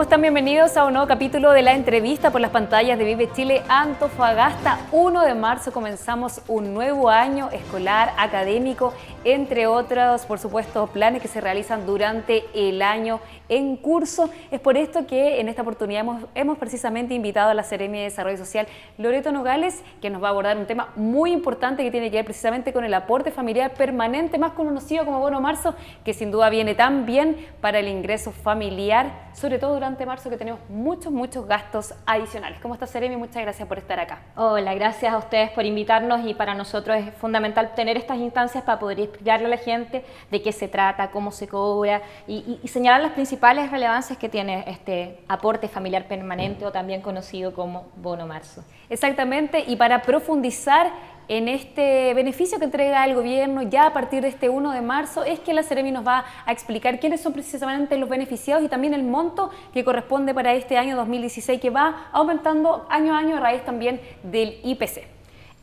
¿Cómo están? Bienvenidos a un nuevo capítulo de la entrevista por las pantallas de Vive Chile Antofagasta. 1 de marzo comenzamos un nuevo año escolar, académico, entre otros, por supuesto, planes que se realizan durante el año en curso. Es por esto que en esta oportunidad hemos precisamente invitado a la Seremi de Desarrollo Social, Loreto Nogales, que nos va a abordar un tema muy importante que tiene que ver precisamente con el aporte familiar permanente, más conocido como Bono Marzo, que sin duda viene tan bien para el ingreso familiar, sobre todo durante marzo, que tenemos muchos gastos adicionales. ¿Cómo está, Seremi? Muchas gracias por estar acá. Hola, gracias a ustedes por invitarnos, y para nosotros es fundamental tener estas instancias para poder explicarle a la gente de qué se trata, cómo se cobra y señalar las principales relevancias que tiene este aporte familiar permanente, o también conocido como Bono Marzo. Exactamente, y para profundizar en este beneficio que entrega el gobierno ya a partir de este 1 de marzo, es que la Seremi nos va a explicar quiénes son precisamente los beneficiados y también el monto que corresponde para este año 2016, que va aumentando año a año a raíz también del IPC.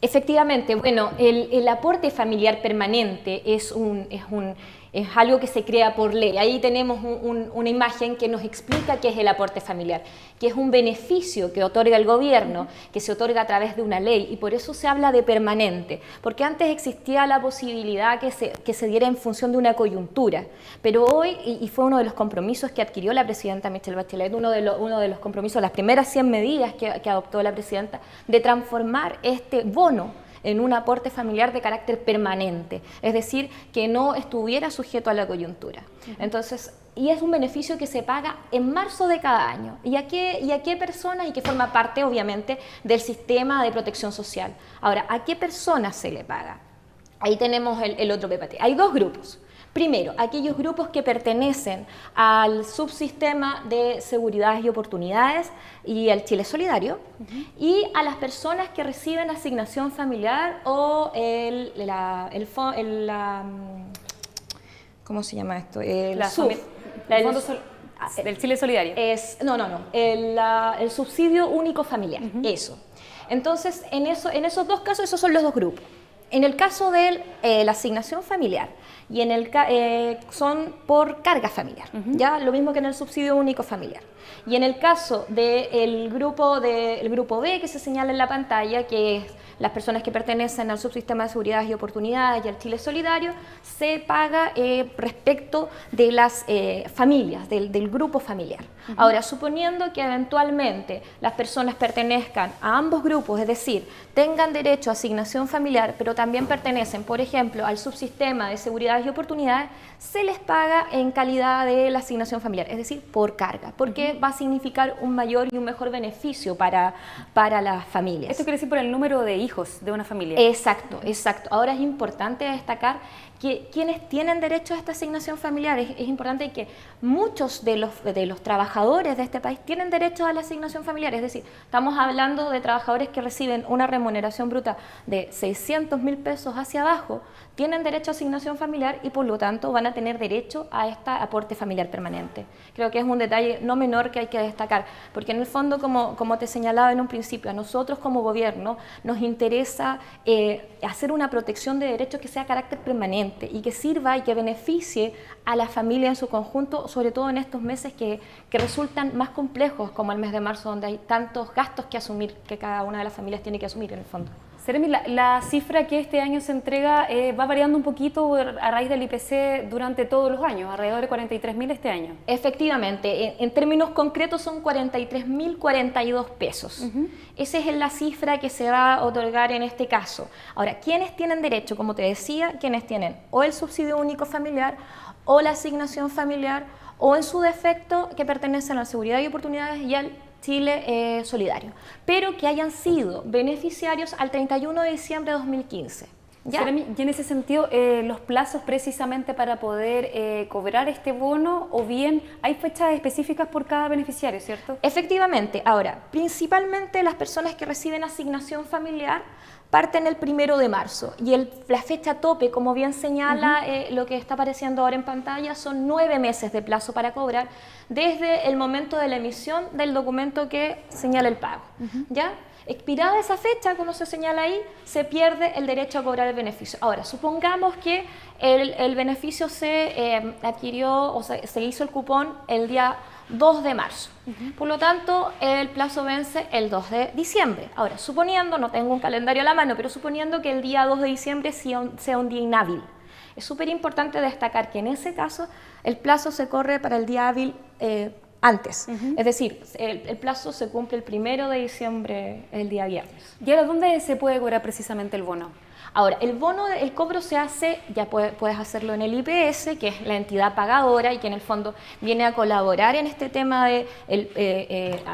Efectivamente, bueno, el aporte familiar permanente es algo que se crea por ley. Ahí tenemos una imagen que nos explica qué es el aporte familiar, que es un beneficio que otorga el gobierno, que se otorga a través de una ley, y por eso se habla de permanente, porque antes existía la posibilidad que se diera en función de una coyuntura, pero hoy, y fue uno de los compromisos que adquirió la presidenta Michelle Bachelet, uno de los compromisos, las primeras 100 medidas que adoptó la presidenta, de transformar este bono en un aporte familiar de carácter permanente, es decir, que no estuviera sujeto a la coyuntura. Entonces, y es un beneficio que se paga en marzo de cada año. ¿Y a qué personas? Y que forma parte, obviamente, del sistema de protección social. Ahora, ¿a qué personas se le paga? Ahí tenemos el otro PPT. Hay dos grupos. Primero, aquellos grupos que pertenecen al subsistema de seguridad y oportunidades y al Chile Solidario, y a las personas que reciben asignación familiar o ¿cómo se llama esto? El Fondo del Chile Solidario. El subsidio único familiar, eso. Entonces, en esos dos casos, esos son los dos grupos. En el caso de la asignación familiar, y son por carga familiar, ya lo mismo que en el subsidio único familiar. Y en el caso del grupo B, que se señala en la pantalla, que es las personas que pertenecen al subsistema de seguridad y oportunidades y al Chile Solidario, se paga respecto de las familias, del grupo familiar. Ahora, suponiendo que eventualmente las personas pertenezcan a ambos grupos, es decir, tengan derecho a asignación familiar, pero también pertenecen, por ejemplo, al subsistema de seguridad y oportunidades, se les paga en calidad de la asignación familiar, es decir, por carga, porque va a significar un mayor y un mejor beneficio para las familias. Esto quiere decir por el número de hijos de una familia. Exacto. Ahora es importante destacar que quienes tienen derecho a esta asignación familiar, es importante que muchos de los trabajadores de este país tienen derecho a la asignación familiar, es decir, estamos hablando de trabajadores que reciben una remuneración bruta de 600.000 pesos hacia abajo, tienen derecho a asignación familiar y por lo tanto van a tener derecho a este aporte familiar permanente. Creo que es un detalle no menor que hay que destacar, porque en el fondo, como te señalaba en un principio, a nosotros como gobierno nos interesa hacer una protección de derechos que sea de carácter permanente y que sirva y que beneficie a la familia en su conjunto, sobre todo en estos meses que resultan más complejos, como el mes de marzo, donde hay tantos gastos que asumir, que cada una de las familias tiene que asumir en el fondo. Seremi, la cifra que este año se entrega va variando un poquito a raíz del IPC durante todos los años, alrededor de 43.000 este año. Efectivamente, en términos concretos son 43.042 pesos. Esa es la cifra que se va a otorgar en este caso. Ahora, ¿quiénes tienen derecho? Como te decía, quienes tienen o el subsidio único familiar o la asignación familiar, o en su defecto que pertenecen a la seguridad y oportunidades y al Chile Solidario, pero que hayan sido beneficiarios al 31 de diciembre de 2015. ¿Ya? Y en ese sentido, los plazos precisamente para poder cobrar este bono, o bien hay fechas específicas por cada beneficiario, ¿cierto? Efectivamente. Ahora, principalmente las personas que reciben asignación familiar parten el 1 de marzo y la fecha tope, como bien señala lo que está apareciendo ahora en pantalla, son 9 meses de plazo para cobrar desde el momento de la emisión del documento que señala el pago. ¿Ya? Expirada esa fecha, como se señala ahí, se pierde el derecho a cobrar el beneficio. Ahora, supongamos que el beneficio se adquirió, o se hizo el cupón el día 2 de marzo. Por lo tanto, el plazo vence el 2 de diciembre. Ahora, suponiendo, no tengo un calendario a la mano, pero suponiendo que el día 2 de diciembre sea un día inhábil. Es súper importante destacar que en ese caso el plazo se corre para el día hábil antes. Es decir, el plazo se cumple el 1 de diciembre, el día viernes. ¿Y ahora dónde se puede cobrar precisamente el bono? Ahora, el bono, el cobro se hace, ya puedes hacerlo en el IPS, que es la entidad pagadora y que en el fondo viene a colaborar en este tema de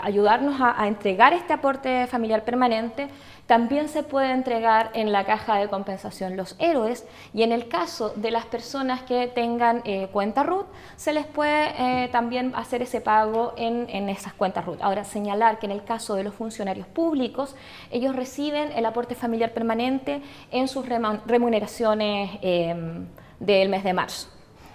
ayudarnos a entregar este aporte familiar permanente. También se puede entregar en la caja de compensación Los Héroes, y en el caso de las personas que tengan cuenta RUT, se les puede también hacer ese pago en esas cuentas RUT. Ahora, señalar que en el caso de los funcionarios públicos, ellos reciben el aporte familiar permanente en sus remuneraciones del mes de marzo.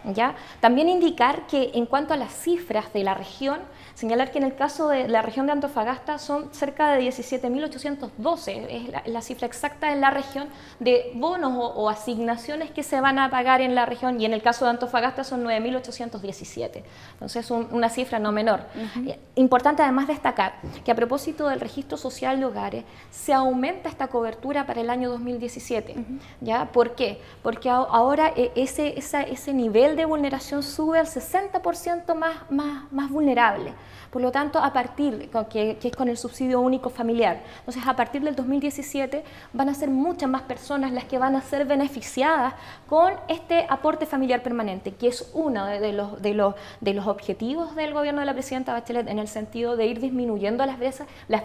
¿Ya? También indicar que en cuanto a las cifras de la región, señalar que en el caso de la región de Antofagasta son cerca de 17.812, es la cifra exacta en la región de bonos o asignaciones que se van a pagar en la región, y en el caso de Antofagasta son 9.817, entonces una cifra no menor. Importante además destacar que a propósito del registro social de hogares se aumenta esta cobertura para el año 2017. ¿Ya? ¿Por qué? Porque ahora ese nivel de vulneración sube al 60% más vulnerable. Por lo tanto, a partir, que es con el subsidio único familiar, entonces a partir del 2017 van a ser muchas más personas las que van a ser beneficiadas con este aporte familiar permanente, que es uno de los objetivos del gobierno de la presidenta Bachelet, en el sentido de ir disminuyendo las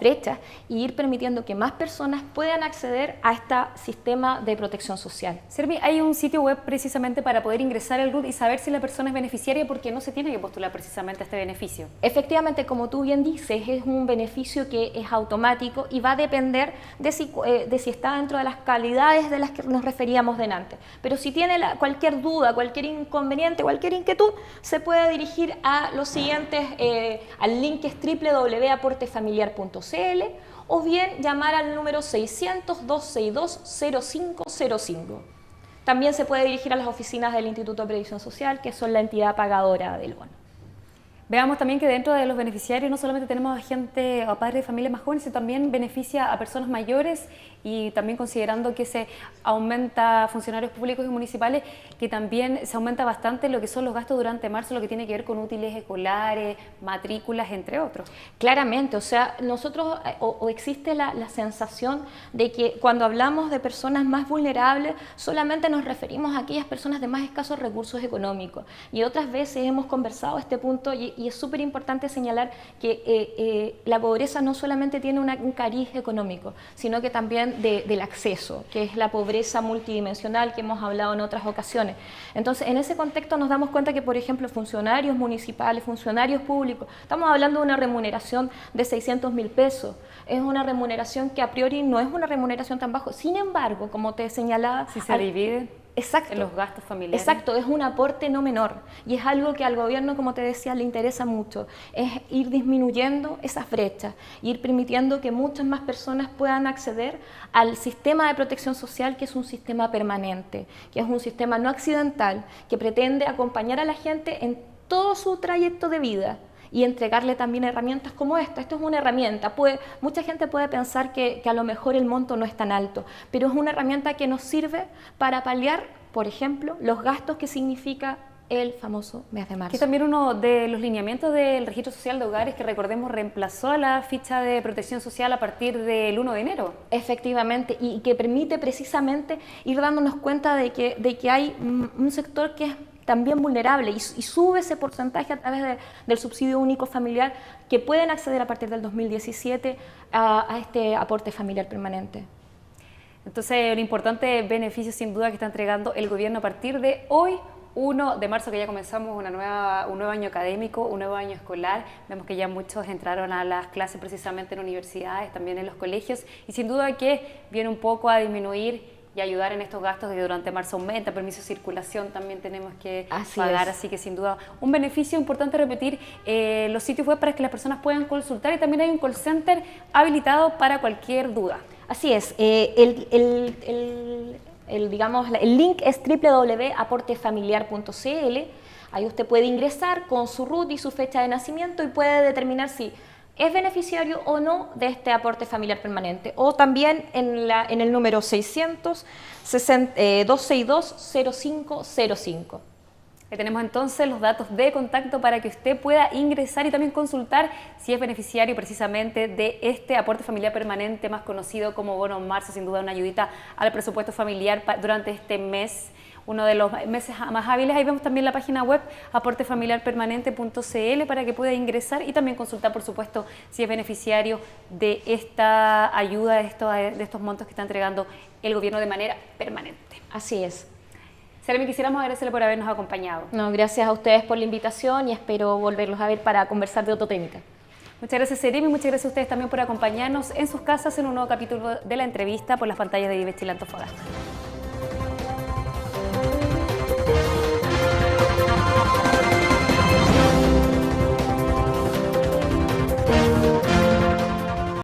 brechas y ir permitiendo que más personas puedan acceder a este sistema de protección social. Sermi, hay un sitio web precisamente para poder ingresar al RUT y saber si la persona es beneficiaria, porque no se tiene que postular precisamente a este beneficio. Efectivamente, como tú bien dices, es un beneficio que es automático y va a depender de si está dentro de las calidades de las que nos referíamos delante. Pero si tiene cualquier duda, cualquier inconveniente, cualquier inquietud, se puede dirigir a los siguientes, al link que es www.aportefamiliar.cl, o bien llamar al número 600-262-0505. También se puede dirigir a las oficinas del Instituto de Previsión Social, que son la entidad pagadora del bono. Veamos también que dentro de los beneficiarios no solamente tenemos a gente o padres de familias más jóvenes, sino también beneficia a personas mayores, y también considerando que se aumenta funcionarios públicos y municipales, que también se aumenta bastante lo que son los gastos durante marzo, lo que tiene que ver con útiles escolares, matrículas, entre otros. Claramente, o sea, nosotros o existe la sensación de que cuando hablamos de personas más vulnerables solamente nos referimos a aquellas personas de más escasos recursos económicos, y otras veces hemos conversado este punto y es súper importante señalar que la pobreza no solamente tiene un cariz económico, sino que también del acceso, que es la pobreza multidimensional que hemos hablado en otras ocasiones. Entonces, en ese contexto nos damos cuenta que, por ejemplo, funcionarios municipales, funcionarios públicos, estamos hablando de una remuneración de 600.000 pesos. Es una remuneración que a priori no es una remuneración tan baja. Sin embargo, como te señalaba... Si se divide... Exacto. En los gastos familiares. Exacto, es un aporte no menor, y es algo que al gobierno, como te decía, le interesa mucho, es ir disminuyendo esas brechas, ir permitiendo que muchas más personas puedan acceder al sistema de protección social, que es un sistema permanente, que es un sistema no accidental, que pretende acompañar a la gente en todo su trayecto de vida y entregarle también herramientas como esta. Esto es una herramienta. Mucha gente puede pensar que a lo mejor el monto no es tan alto, pero es una herramienta que nos sirve para paliar, por ejemplo, los gastos que significa el famoso mes de marzo. Que también uno de los lineamientos del registro social de hogares, que recordemos reemplazó a la ficha de protección social a partir del 1 de enero. Efectivamente, y que permite precisamente ir dándonos cuenta de que hay un sector que es también vulnerable y sube ese porcentaje a través del subsidio único familiar, que pueden acceder a partir del 2017 a este aporte familiar permanente. Entonces, un importante beneficio sin duda que está entregando el gobierno a partir de hoy, 1 de marzo, que ya comenzamos un nuevo año académico, un nuevo año escolar. Vemos que ya muchos entraron a las clases precisamente en universidades, también en los colegios, y sin duda que viene un poco a disminuir y ayudar en estos gastos que durante marzo aumenta. Permiso de circulación también tenemos que pagar, así que sin duda un beneficio. Importante repetir los sitios web para que las personas puedan consultar, y también hay un call center habilitado para cualquier duda. Así es, digamos, el link es www.aportefamiliar.cl. Ahí usted puede ingresar con su RUT y su fecha de nacimiento y puede determinar si es beneficiario o no de este aporte familiar permanente. O también en el número 600-262-0505. Ahí tenemos entonces los datos de contacto para que usted pueda ingresar y también consultar si es beneficiario precisamente de este aporte familiar permanente, más conocido como bono marzo, sin duda una ayudita al presupuesto familiar durante este mes, uno de los meses más hábiles. Ahí vemos también la página web aportefamiliarpermanente.cl para que pueda ingresar y también consultar, por supuesto, si es beneficiario de esta ayuda, de estos montos que está entregando el gobierno de manera permanente. Así es. Seremi, quisiéramos agradecerle por habernos acompañado. No, gracias a ustedes por la invitación y espero volverlos a ver para conversar de Ototécnica. Muchas gracias, Seremi, muchas gracias a ustedes también por acompañarnos en sus casas en un nuevo capítulo de la entrevista por las pantallas de Vive Chile Antofagasta.